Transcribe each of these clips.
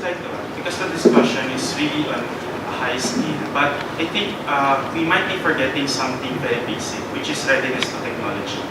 like to add, because the discussion is really on a high scale, but I think we might be forgetting something very basic, which is readiness to technology.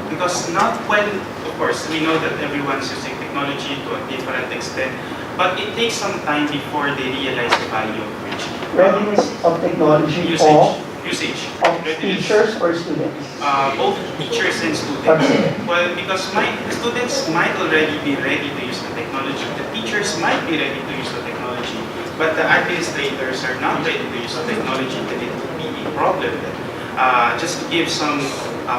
Because not when, of course, we know that everyone's using technology to a different extent, but it takes some time before they realize the value of which. Readiness of technology Usage. of teachers or students? Both teachers and students. Okay. Well, because the students might already be ready to use the technology, the teachers might be ready to use the technology, but the administrators are not ready to use the technology, then it will be a problem. Just to give some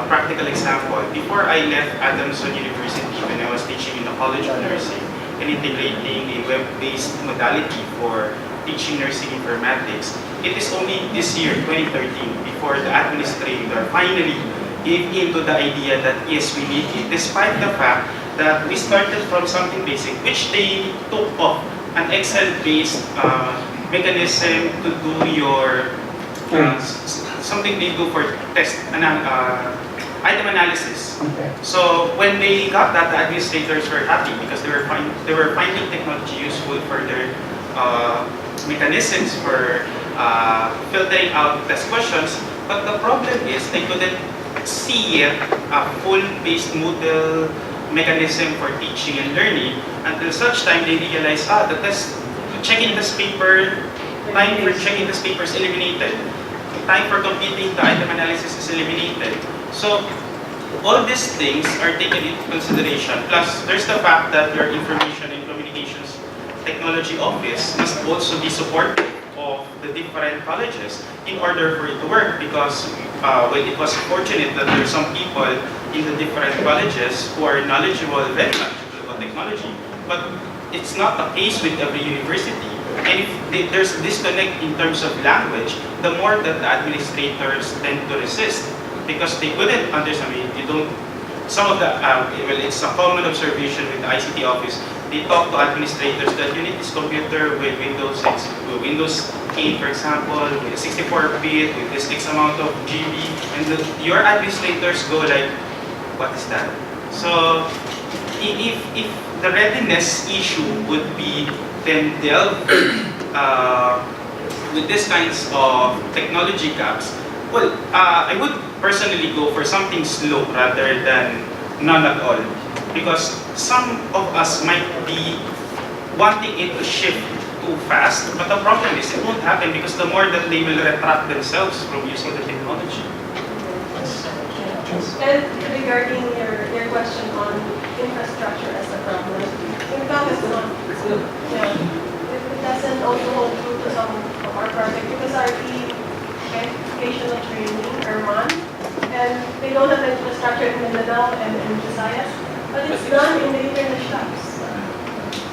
practical example, before I left Adamson University when I was teaching in the College of Nursing and integrating a web-based modality for teaching nursing informatics, it is only this year, 2013, before the administrator finally gave in to the idea that yes, we need it, despite the fact that we started from something basic, which they took off an Excel-based mechanism to do your something they do for test item analysis. Okay. So when they got that, the administrators were happy because they were finding technology useful for their mechanisms for filtering out test questions. But the problem is they couldn't see yet a full-based Moodle mechanism for teaching and learning until such time they realized, the test, checking this paper, time for checking this paper is eliminated. Time for completing the item analysis is eliminated. So all these things are taken into consideration. Plus, there's the fact that your information and communications technology office must also be supportive of the different colleges in order for it to work, because well, it was fortunate that there are some people in the different colleges who are knowledgeable, very knowledgeable about technology, but it's not the case with every university. And if there's a disconnect in terms of language, the more that the administrators tend to resist, because they couldn't understand. You don't. Some of the well, it's a common observation with the ICT office. They talk to administrators that you need this computer with Windows 8, for example, with 64-bit, with this X amount of GB, and your administrators go like, what is that? So, if the readiness issue would be then dealt with these kinds of technology gaps, well, I would personally go for something slow rather than none at all. Because some of us might be wanting it to shift too fast, but the problem is it won't happen because the more that they will retract themselves from using the technology. And regarding your question on infrastructure as a problem, in fact, it's not. Yeah, it doesn't also hold true to some of our projects because our educational training are MAN, and they don't have infrastructure in Mindanao and in Visayas, but it's done in the internet shops.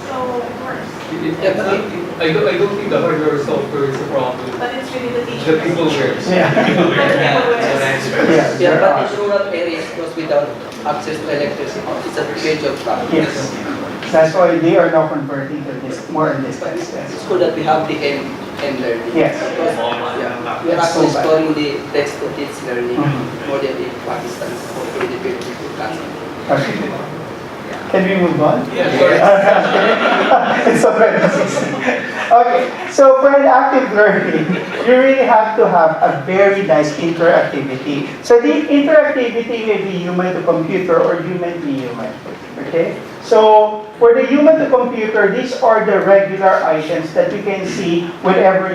So it works. I don't think the hardware or software is a problem. But it's really the teachers. The people wear. Yeah. Yeah, but in rural areas, those without access to electricity, it's a major problem. Yes. That's why they are now converting to this more and distance. It's good that we have the end learning. Yes. Because, yeah, we are actually storing the text to teach learning more than in Pakistan or in the Philippine classroom. Can we move on? Yeah, sorry. It's already 6. Okay, so for an active learning, you really have to have a very nice interactivity. So the interactivity may be human to computer or human to human. Okay? So for the human to computer, these are the regular items that you can see whenever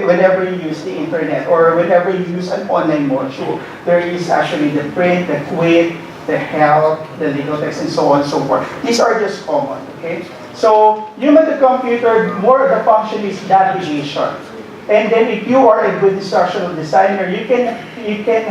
whenever you use the internet or whenever you use an online module. There is actually the print, the quit, the help, the legal text, and so on and so forth. These are just common, okay? So, human to computer, more of the function is navigation. And then if you are a good instructional designer, you can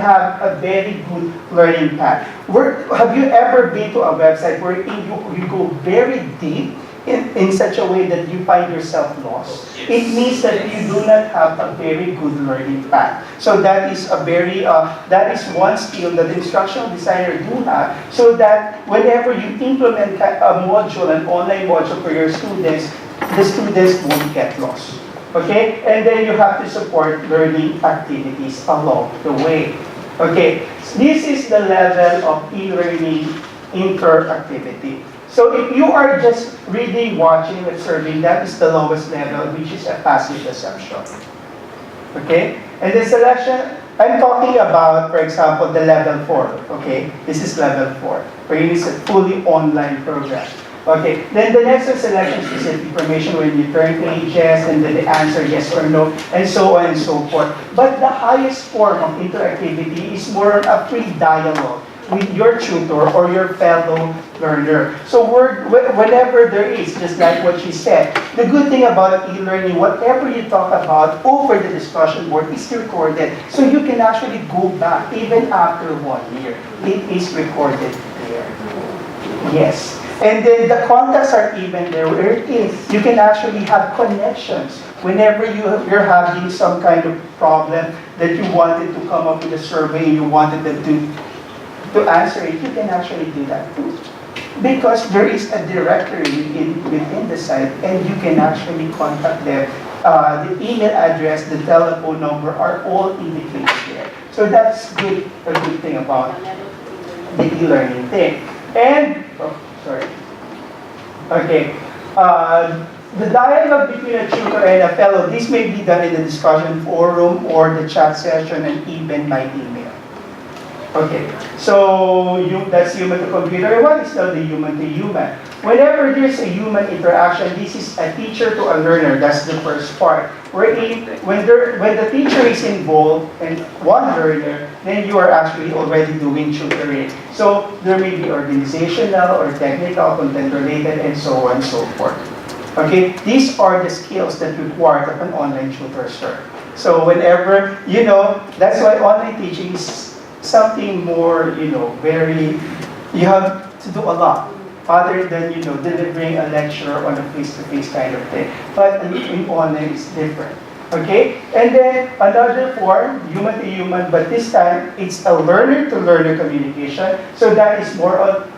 have a very good learning path. Have you ever been to a website where you go very deep in such a way that you find yourself lost? It means that you do not have a very good learning path. So that is that is one skill that the instructional designer do have, so that whenever you implement a module, an online module for your students, the students won't get lost. Okay? And then you have to support learning activities along the way. Okay? This is the level of e-learning interactivity. So if you are just reading, watching, observing, that is the lowest level, which is a passive perception. Okay? And the selection, I'm talking about, for example, the level 4. Okay? This is level 4, where it is a fully online program. Okay, then the next is selection specific information when you turn pages and then the answer yes or no and so on and so forth. But the highest form of interactivity is more on a free dialogue with your tutor or your fellow learner. So whenever there is, just like what she said, the good thing about e-learning, whatever you talk about over the discussion board is recorded. So you can actually go back even after 1 year. It is recorded there. Yes. And then the contacts are even there where it is. You can actually have connections. Whenever you're having some kind of problem that you wanted to come up with a survey, you wanted them to answer it, you can actually do that too. Because there is a directory within the site and you can actually contact them. The email address, the telephone number are all indicated there. So that's a good thing about the e-learning thing. And, sorry. Okay. The dialogue between a tutor and a fellow, this may be done in the discussion forum or the chat session and even by email. Okay. So that's human to computer. What is now the human to human? Whenever there's a human interaction, this is a teacher to a learner. That's the first part. When the teacher is involved and one learner, then you are actually already doing tutoring. So there may be organizational or technical, content related, and so on and so forth. Okay, these are the skills that required of an online tutor, sir. So whenever, that's why online teaching is something more, you have to do a lot. Other than, delivering a lecture on a face-to-face kind of thing. But in online, it's different. Okay? And then another form, human to human, but this time, it's a learner-to-learner communication. So that is more of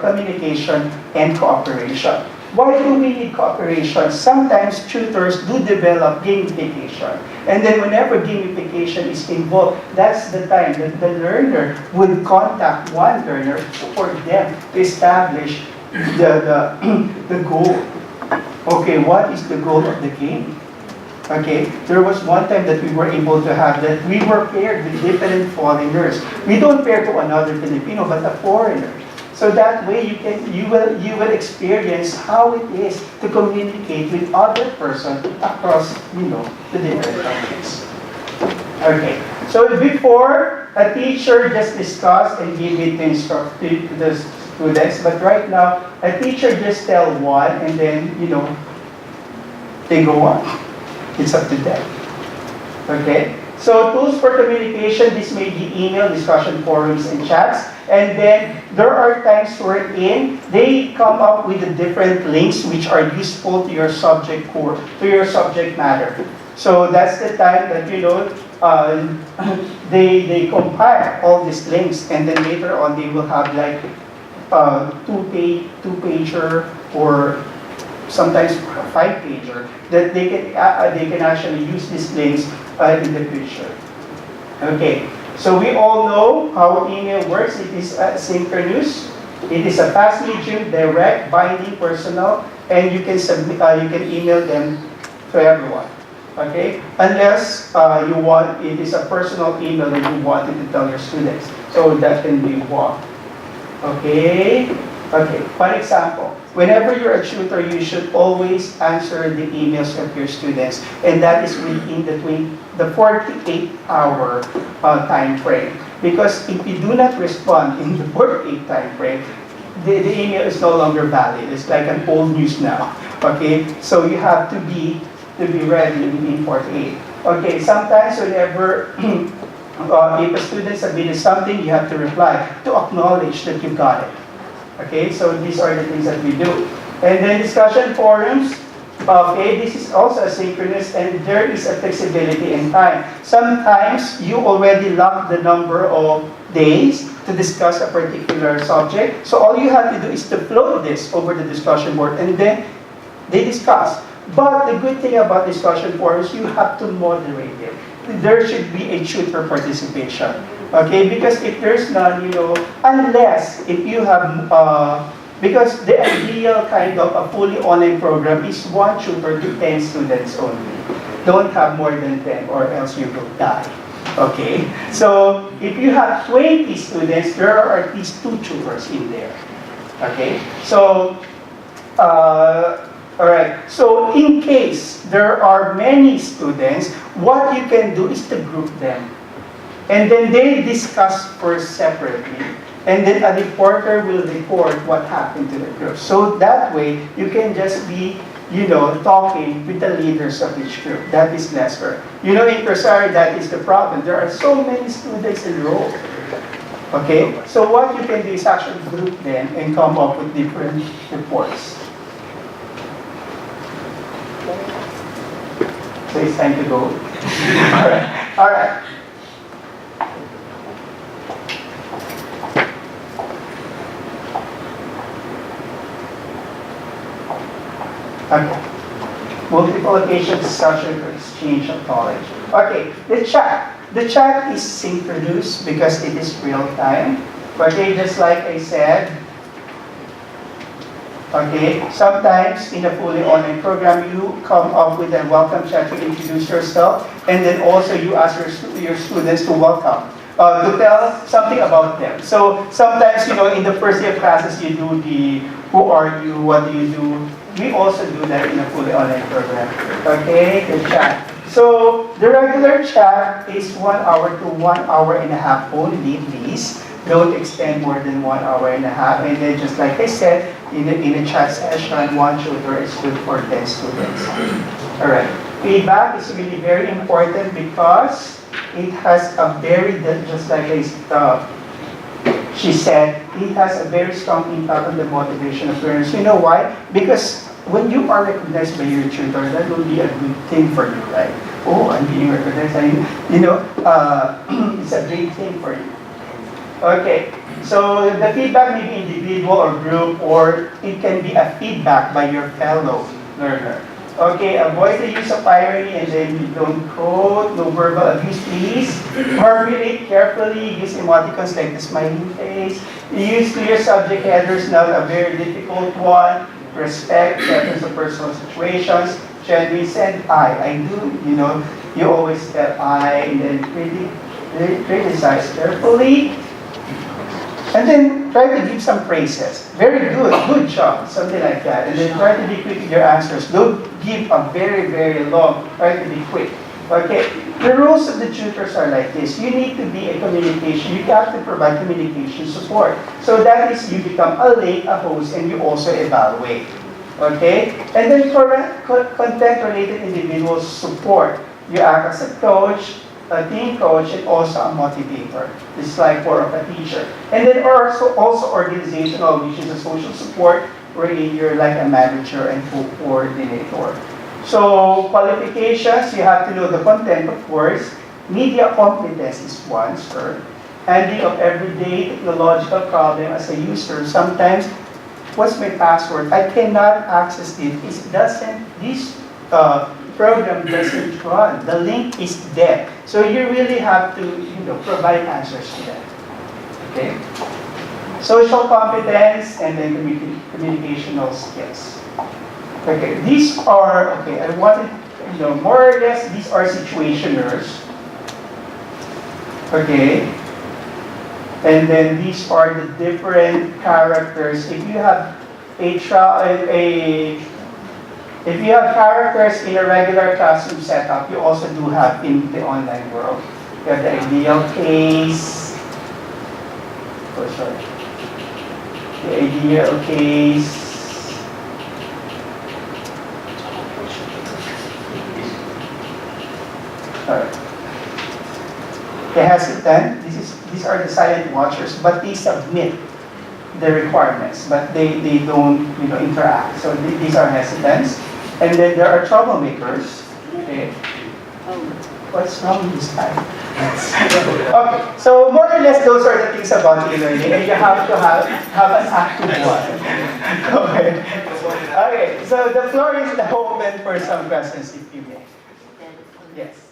communication and cooperation. Why do we need cooperation? Sometimes tutors do develop gamification. And then whenever gamification is involved, that's the time that the learner would contact one learner for them to establish the goal. Okay, what is the goal of the game? Okay, there was one time that we were able to have that we were paired with different foreigners. We don't pair to another Filipino, but a foreigner. So that way you will experience how it is to communicate with other person across the different countries. Okay. So before a teacher just discuss and give it to the students, but right now a teacher just tell one and then they go on. It's up to them. Okay. So tools for communication, this may be email, discussion forums, and chats. And then there are times wherein they come up with the different links which are useful to your subject core, to your subject matter. So that's the time that they compile all these links, and then later on they will have like two-pager or sometimes 5-pager that they can actually use these links in the future. Okay, so we all know how email works. It is asynchronous. It is a fast medium, direct, binding, personal, and you can email them to everyone. Okay, unless it is a personal email that you wanted to tell your students. So that can be one. Okay. Okay, for example, whenever you're a tutor, you should always answer the emails of your students, and that is within the 48-hour time frame. Because if you do not respond in the 48 time frame, the email is no longer valid. It's like an old news now. Okay, so you have to be ready in 48. Okay, sometimes whenever if a student submitted something, you have to reply to acknowledge that you got it. Okay, so these are the things that we do. And then discussion forums. Okay, this is also asynchronous and there is a flexibility in time. Sometimes you already lock the number of days to discuss a particular subject. So all you have to do is to float this over the discussion board and then they discuss. But the good thing about discussion forums, you have to moderate it. There should be a tutor participation. Okay, because if there's none, unless if you have Because the ideal kind of a fully online program is one tutor to 10 students only. Don't have more than 10 or else you will die. Okay? So if you have 20 students, there are at least 2 tutors in there. Okay? So, alright. So in case there are many students, what you can do is to group them. And then they discuss first separately. And then a reporter will report what happened to the group. So that way, you can just be, talking with the leaders of each group. That is less work. In Cursari, that is the problem. There are so many students enrolled. Okay? So what you can do is actually group them and come up with different reports. So it's time to go. All right. Okay. Multiple occasions discussion for exchange of knowledge. Okay, the chat. The chat is synchronous because it is real time. Okay, just like I said, okay, sometimes in a fully online program, you come up with a welcome chat to introduce yourself, and then also you ask your students to welcome, to tell something about them. So sometimes, in the first day of classes, you do the, who are you, what do you do? We also do that in a fully online program. Okay, the chat. So the regular chat is 1 hour to 1 hour and a half only, please. Don't extend more than 1 hour and a half. And then just like I said, in a chat session, one tutor is good for 10 students. All right. Feedback is really very important because it has a very, just like she said, it has a very strong impact on the motivation of learners. You know why? Because when you are recognized by your tutor, that will be a good thing for you, right? Oh, I'm being recognized. It's a great thing for you. Okay, so the feedback may be individual or group, or it can be a feedback by your fellow learner. Okay, avoid the use of irony and then you don't quote, no verbal abuse, please. Formulate carefully, use emoticons like the smiling face. Use clear subject headers, not a very difficult one. Respect, reference to personal situations. Generally send I do, you always tell I, and then criticize carefully. And then try to give some praises. Very good job, something like that. And then try to be quick with your answers. Don't give a very, very long, try to be quick. Okay, the rules of the tutors are like this. You need to be a communication, you have to provide communication support. So that is, you become a link, a host, and you also evaluate. Okay? And then for content-related individuals support, you act as a coach, a team coach, and also a motivator. It's like more of a teacher. And then also organizational, which is a social support, wherein you're like a manager and coordinator. So qualifications, you have to know the content, of course. Media competence is one, sir. Handling of everyday technological problem as a user. Sometimes, what's my password? I cannot access it. This program doesn't run. The link is dead. So you really have to, provide answers to that. Okay. Social competence and then communicational skills. Okay, these are, I wanted, more or less, these are situationers. Okay. And then these are the different characters. If you have if you have characters in a regular classroom setup, you also do have in the online world. You have the ideal case. Oh, sorry. The ideal case. Alright. The hesitant, these are the silent watchers, but they submit the requirements, but they don't interact. So these are hesitants. And then there are troublemakers. Okay. What's wrong with this time? Okay, so more or less those are the things about e-learning, and you have to have an active one. Okay, so the floor is now open for some questions if you may. Yes.